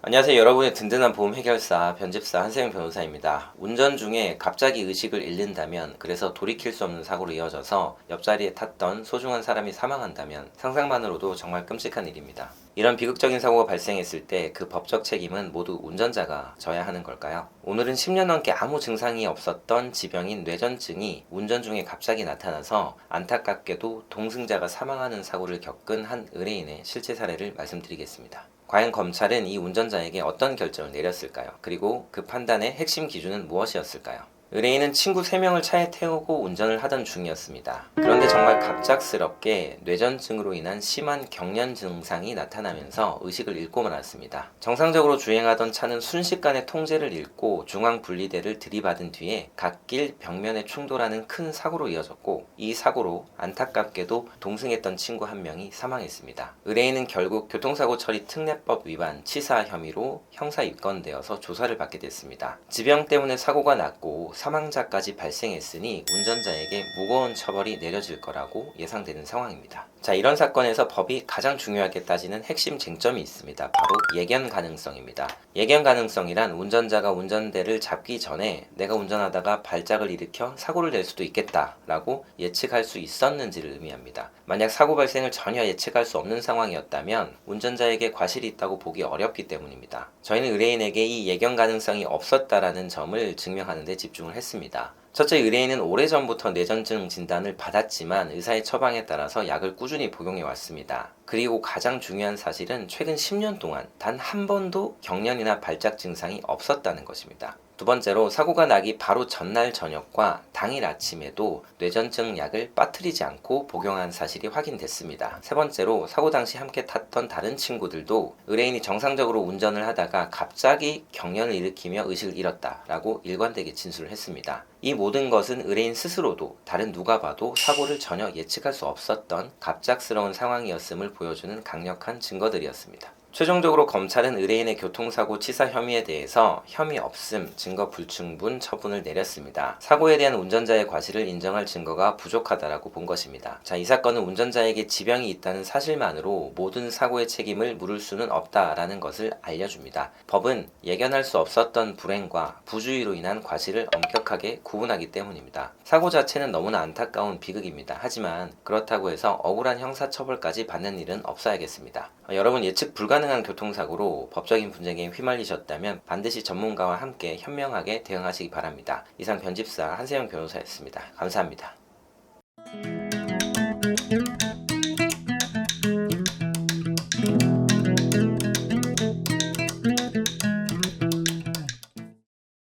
안녕하세요. 여러분의 든든한 보험 해결사 변집사 한세영 변호사입니다. 운전 중에 갑자기 의식을 잃는다면, 그래서 돌이킬 수 없는 사고로 이어져서 옆자리에 탔던 소중한 사람이 사망한다면 상상만으로도 정말 끔찍한 일입니다. 이런 비극적인 사고가 발생했을 때 그 법적 책임은 모두 운전자가 져야 하는 걸까요? 오늘은 10년 넘게 아무 증상이 없었던 지병인 뇌전증이 운전 중에 갑자기 나타나서 안타깝게도 동승자가 사망하는 사고를 겪은 한 의뢰인의 실제 사례를 말씀드리겠습니다. 과연 검찰은 이 운전자에게 어떤 결정을 내렸을까요? 그리고 그 판단의 핵심 기준은 무엇이었을까요? 의뢰인은 친구 3명을 차에 태우고 운전을 하던 중이었습니다. 그런데 정말 갑작스럽게 뇌전증으로 인한 심한 경련 증상이 나타나면서 의식을 잃고 말았습니다. 정상적으로 주행하던 차는 순식간에 통제를 잃고 중앙 분리대를 들이받은 뒤에 갓길 벽면에 충돌하는 큰 사고로 이어졌고, 이 사고로 안타깝게도 동승했던 친구 1명이 사망했습니다. 의뢰인은 결국 교통사고 처리 특례법 위반 치사 혐의로 형사 입건되어서 조사를 받게 됐습니다. 지병 때문에 사고가 났고 사망자까지 발생했으니 운전자에게 무거운 처벌이 내려질 거라고 예상되는 상황입니다. 자, 이런 사건에서 법이 가장 중요하게 따지는 핵심 쟁점이 있습니다. 바로 예견 가능성입니다. 예견 가능성이란 운전자가 운전대를 잡기 전에 내가 운전하다가 발작을 일으켜 사고를 낼 수도 있겠다라고 예측할 수 있었는지를 의미합니다. 만약 사고 발생을 전혀 예측할 수 없는 상황이었다면 운전자에게 과실이 있다고 보기 어렵기 때문입니다. 저희는 의뢰인에게 이 예견 가능성이 없었다라는 점을 증명하는 데 집중을 했습니다. 첫째, 의뢰인은 오래전부터 뇌전증 진단을 받았지만 의사의 처방에 따라서 약을 꾸준히 복용해 왔습니다. 그리고 가장 중요한 사실은 최근 10년 동안 단 한 번도 경련이나 발작 증상이 없었다는 것입니다. 두 번째로, 사고가 나기 바로 전날 저녁과 당일 아침에도 뇌전증 약을 빠뜨리지 않고 복용한 사실이 확인됐습니다. 세 번째로, 사고 당시 함께 탔던 다른 친구들도 의뢰인이 정상적으로 운전을 하다가 갑자기 경련을 일으키며 의식을 잃었다라고 일관되게 진술을 했습니다. 이 모든 것은 의뢰인 스스로도 다른 누가 봐도 사고를 전혀 예측할 수 없었던 갑작스러운 상황이었음을 보여주는 강력한 증거들이었습니다. 최종적으로 검찰은 의뢰인의 교통사고 치사 혐의에 대해서 혐의 없음, 증거 불충분 처분을 내렸습니다. 사고에 대한 운전자의 과실을 인정할 증거가 부족하다라고 본 것입니다. 자, 이 사건은 운전자에게 지병이 있다는 사실만으로 모든 사고의 책임을 물을 수는 없다라는 것을 알려줍니다. 법은 예견할 수 없었던 불행과 부주의로 인한 과실을 엄격하게 구분하기 때문입니다. 사고 자체는 너무나 안타까운 비극입니다. 하지만 그렇다고 해서 억울한 형사처벌까지 받는 일은 없어야겠습니다. 여러분, 예측 불가능한 교통사고로 법적인 분쟁에 휘말리셨다면 반드시 전문가와 함께 현명하게 대응하시기 바랍니다. 이상 변집사 한세영 변호사였습니다. 감사합니다.